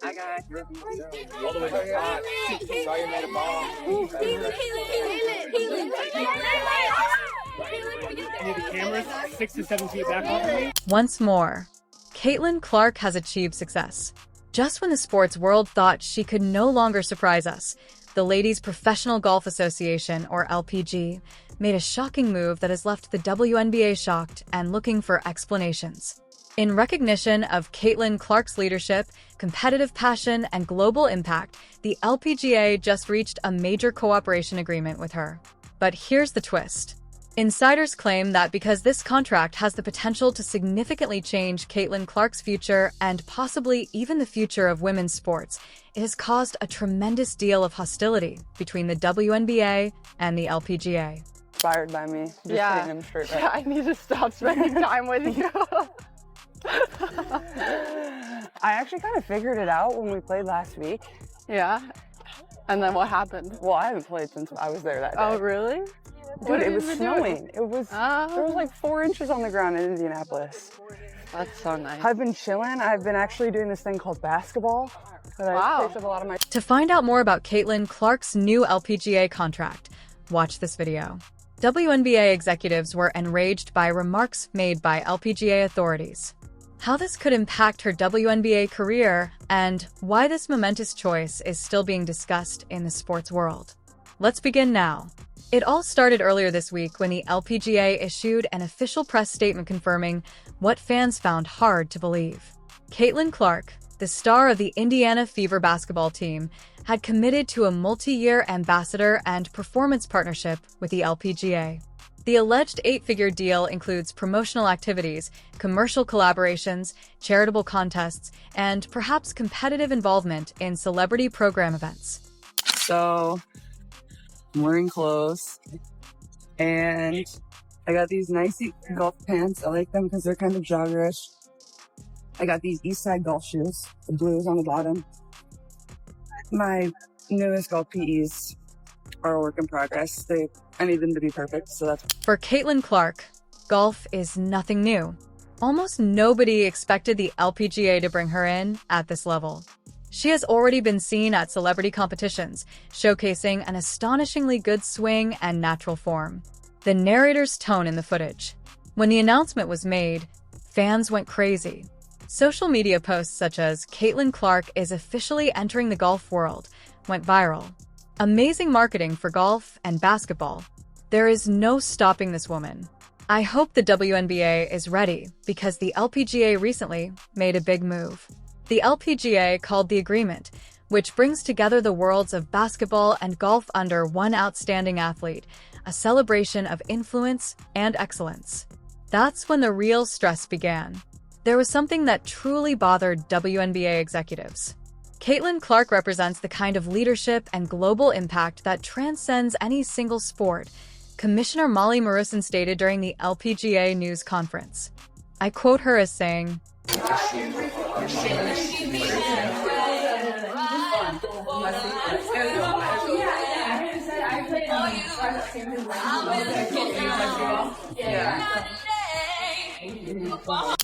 I got all the way to the top. Saw you made a ball. Need the cameras 6 to 7 feet back off of me. Once more, Caitlin Clark has achieved success. Just when the sports world thought she could no longer surprise us, the Ladies Professional Golf Association, or LPGA, made a shocking move that has left the WNBA shocked and looking for explanations. In recognition of Caitlin Clark's leadership, competitive passion, and global impact, the LPGA just reached a major cooperation agreement with her. But here's the twist. Insiders claim that because this contract has the potential to significantly change Caitlin Clark's future and possibly even the future of women's sports, it has caused a tremendous deal of hostility between the WNBA and the LPGA. Inspired by me. Just hitting him straight back. Yeah, I need to stop spending time with you. I actually kind of figured it out when we played last week. Yeah. And then what happened? Well, I haven't played since I was there that day. Oh, really? Dude, it was snowing. There was like 4 inches on the ground in Indianapolis. That's so nice. I've been chilling. I've been actually doing this thing called basketball. Wow. I picked up a lot of my... To find out more about Caitlin Clark's new LPGA contract, watch this video. WNBA executives were enraged by remarks made by LPGA authorities. How this could impact her WNBA career and why this momentous choice is still being discussed in the sports world. Let's begin now. It all started earlier this week when the LPGA issued an official press statement confirming what fans found hard to believe. Caitlin Clark, the star of the Indiana Fever basketball team, had committed to a multi-year ambassador and performance partnership with the LPGA. The alleged 8-figure deal includes promotional activities, commercial collaborations, charitable contests, and perhaps competitive involvement in celebrity program events. So, I'm wearing clothes, and I got these nice golf pants. I like them because they're kind of joggerish. I got these Eastside golf shoes, the blues on the bottom. My newest golf PEs are a work in progress. I need them to be perfect, so that's... For Caitlin Clark, golf is nothing new. Almost nobody expected the LPGA to bring her in at this level. She has already been seen at celebrity competitions, showcasing an astonishingly good swing and natural form. The narrator's tone in the footage. When the announcement was made, fans went crazy. Social media posts such as "Caitlin Clark is officially entering the golf world" went viral. Amazing marketing for golf and basketball. There is no stopping this woman. I hope the WNBA is ready because the LPGA recently made a big move. The LPGA called the agreement, which brings together the worlds of basketball and golf under one outstanding athlete, a celebration of influence and excellence. That's when the real stress began. There was something that truly bothered WNBA executives. Caitlin Clark represents the kind of leadership and global impact that transcends any single sport, Commissioner Molly Marusan stated during the LPGA news conference. I quote her as saying,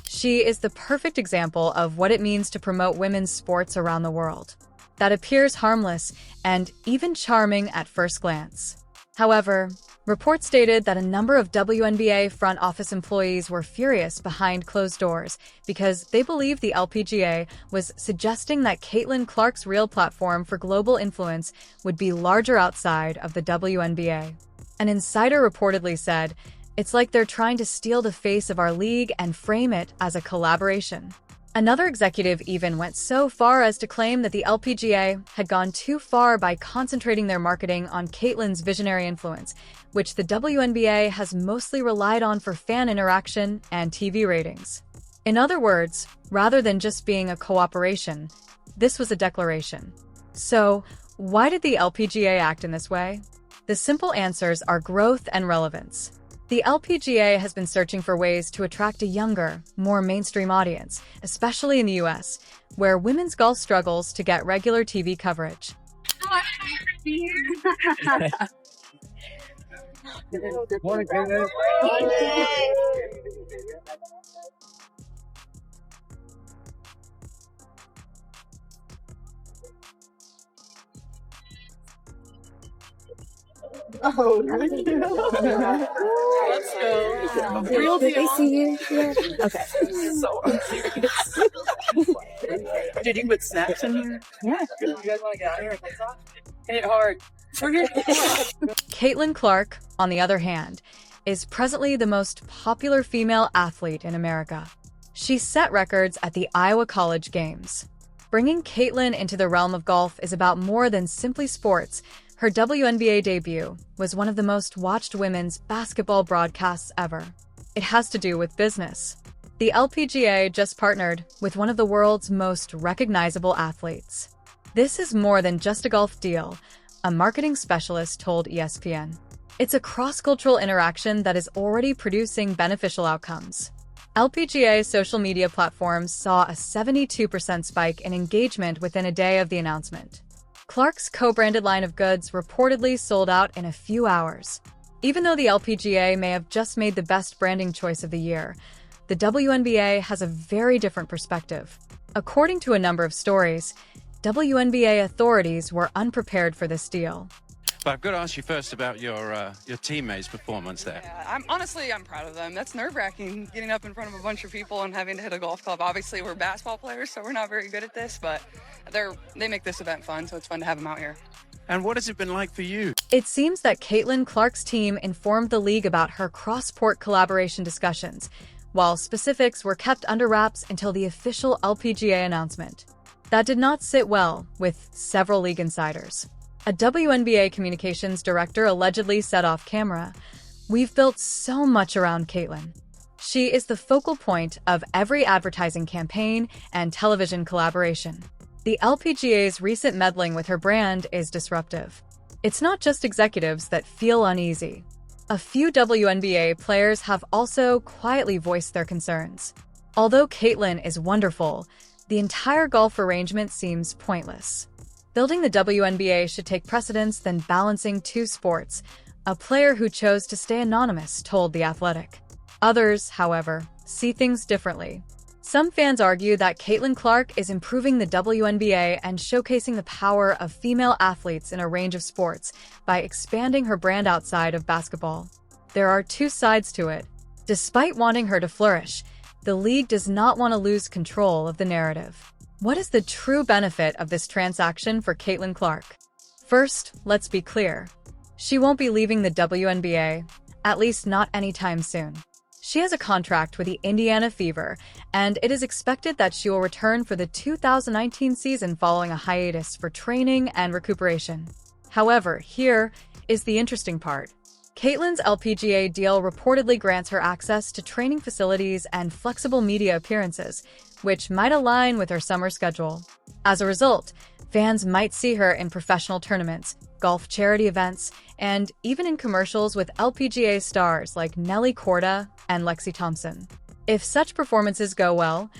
"She is the perfect example of what it means to promote women's sports around the world. That appears harmless and even charming at first glance. However, reports stated that a number of WNBA front office employees were furious behind closed doors because they believed the LPGA was suggesting that Caitlin Clark's real platform for global influence would be larger outside of the WNBA. An insider reportedly said, "It's like they're trying to steal the face of our league and frame it as a collaboration." Another executive even went so far as to claim that the LPGA had gone too far by concentrating their marketing on Caitlin's visionary influence, which the WNBA has mostly relied on for fan interaction and TV ratings. In other words, rather than just being a cooperation, this was a declaration. So, why did the LPGA act in this way? The simple answers are growth and relevance. The LPGA has been searching for ways to attract a younger, more mainstream audience, especially in the US, where women's golf struggles to get regular TV coverage. Good morning, Candace. Oh, let's go. Real deal. They see you? Yeah. Okay. So serious. Did you put snacks in here? Yeah. You guys want to get out of here? Hit it hard. Caitlin Clark, on the other hand, is presently the most popular female athlete in America. She set records at the Iowa College Games. Bringing Caitlin into the realm of golf is about more than simply sports. Her WNBA debut was one of the most watched women's basketball broadcasts ever. It has to do with business. The LPGA just partnered with one of the world's most recognizable athletes. This is more than just a golf deal, a marketing specialist told ESPN. It's a cross-cultural interaction that is already producing beneficial outcomes. LPGA social media platforms saw a 72% spike in engagement within a day of the announcement. Clark's co-branded line of goods reportedly sold out in a few hours. Even though the LPGA may have just made the best branding choice of the year, the WNBA has a very different perspective. According to a number of stories, WNBA authorities were unprepared for this deal. But I've got to ask you first about your teammates' performance there. Yeah, I'm proud of them. That's nerve-wracking, getting up in front of a bunch of people and having to hit a golf club. Obviously, we're basketball players, so we're not very good at this, but they make this event fun, so it's fun to have them out here. And what has it been like for you? It seems that Caitlin Clark's team informed the league about her cross-sport collaboration discussions, while specifics were kept under wraps until the official LPGA announcement. That did not sit well with several league insiders. A WNBA communications director allegedly said off camera, "We've built so much around Caitlin. She is the focal point of every advertising campaign and television collaboration." The LPGA's recent meddling with her brand is disruptive. It's not just executives that feel uneasy. A few WNBA players have also quietly voiced their concerns. Although Caitlin is wonderful, the entire golf arrangement seems pointless. Building the WNBA should take precedence than balancing two sports, a player who chose to stay anonymous told The Athletic. Others, however, see things differently. Some fans argue that Caitlin Clark is improving the WNBA and showcasing the power of female athletes in a range of sports by expanding her brand outside of basketball. There are two sides to it. Despite wanting her to flourish, the league does not want to lose control of the narrative. What is the true benefit of this transaction for Caitlin Clark? First, let's be clear. She won't be leaving the WNBA, at least not anytime soon. She has a contract with the Indiana Fever, and it is expected that she will return for the 2019 season following a hiatus for training and recuperation. However, here is the interesting part. Caitlin's LPGA deal reportedly grants her access to training facilities and flexible media appearances, which might align with her summer schedule. As a result, fans might see her in professional tournaments, golf charity events, and even in commercials with LPGA stars like Nelly Korda and Lexie Thompson. If such performances go well,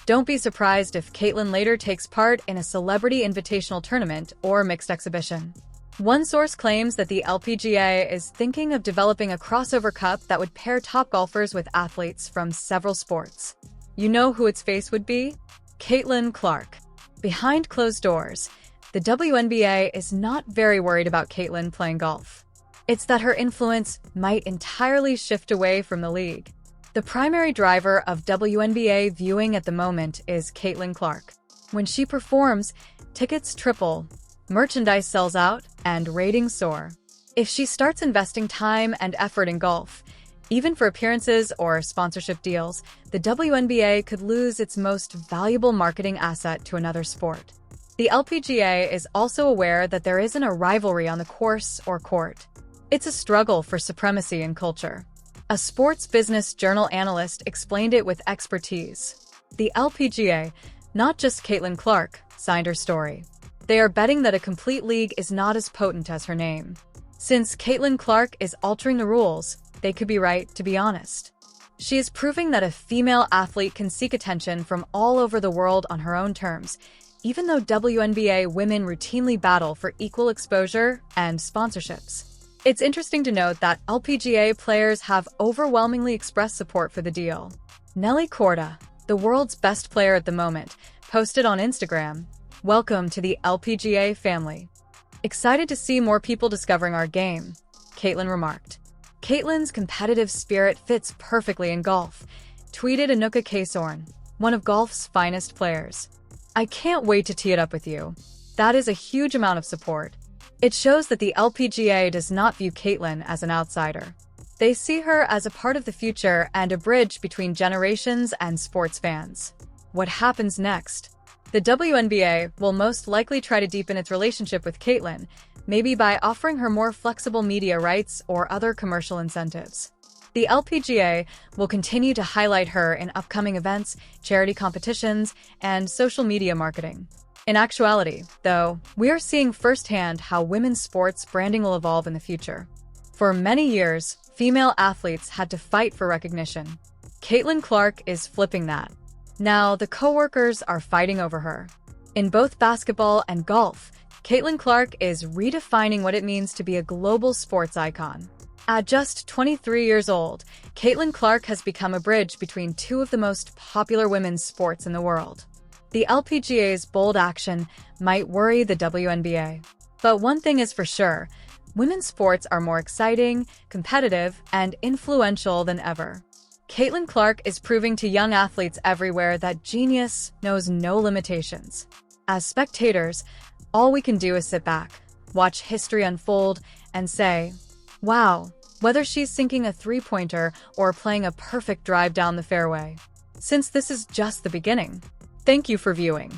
don't be surprised if Caitlin later takes part in a celebrity invitational tournament or mixed exhibition. One source claims that the LPGA is thinking of developing a crossover cup that would pair top golfers with athletes from several sports. You know who its face would be? Caitlin Clark. Behind closed doors, the WNBA is not very worried about Caitlin playing golf. It's that her influence might entirely shift away from the league. The primary driver of WNBA viewing at the moment is Caitlin Clark. When she performs, tickets triple, merchandise sells out, and ratings soar. If she starts investing time and effort in golf, even for appearances or sponsorship deals, the WNBA could lose its most valuable marketing asset to another sport. The LPGA is also aware that there isn't a rivalry on the course or court. It's a struggle for supremacy in culture. A sports business journal analyst explained it with expertise. The LPGA, not just Caitlin Clark, signed her story. They are betting that a complete league is not as potent as her name. Since Caitlin Clark is altering the rules, they could be right, to be honest. She is proving that a female athlete can seek attention from all over the world on her own terms, even though WNBA women routinely battle for equal exposure and sponsorships. It's interesting to note that LPGA players have overwhelmingly expressed support for the deal. Nelly Korda, the world's best player at the moment, posted on Instagram, "Welcome to the LPGA family. Excited to see more people discovering our game. Caitlin remarked. "Caitlin's competitive spirit fits perfectly in golf," tweeted Anuka Kasorn, one of golf's finest players. "I can't wait to tee it up with you." That is a huge amount of support. It shows that the LPGA does not view Caitlin as an outsider. They see her as a part of the future and a bridge between generations and sports fans. What happens next? The WNBA will most likely try to deepen its relationship with Caitlin, maybe by offering her more flexible media rights or other commercial incentives. The LPGA will continue to highlight her in upcoming events, charity competitions, and social media marketing. In actuality, though, we are seeing firsthand how women's sports branding will evolve in the future. For many years, female athletes had to fight for recognition. Caitlin Clark is flipping that. Now, the coworkers are fighting over her. In both basketball and golf, Caitlin Clark is redefining what it means to be a global sports icon. At just 23 years old, Caitlin Clark has become a bridge between two of the most popular women's sports in the world. The LPGA's bold action might worry the WNBA. But one thing is for sure, women's sports are more exciting, competitive, and influential than ever. Caitlin Clark is proving to young athletes everywhere that genius knows no limitations. As spectators, all we can do is sit back, watch history unfold, and say, wow, whether she's sinking a three-pointer or playing a perfect drive down the fairway. Since this is just the beginning, thank you for viewing.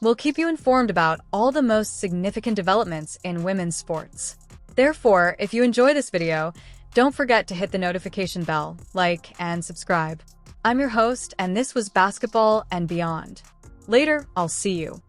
We'll keep you informed about all the most significant developments in women's sports. Therefore, if you enjoy this video, don't forget to hit the notification bell, like, and subscribe. I'm your host, and this was Basketball and Beyond. Later, I'll see you.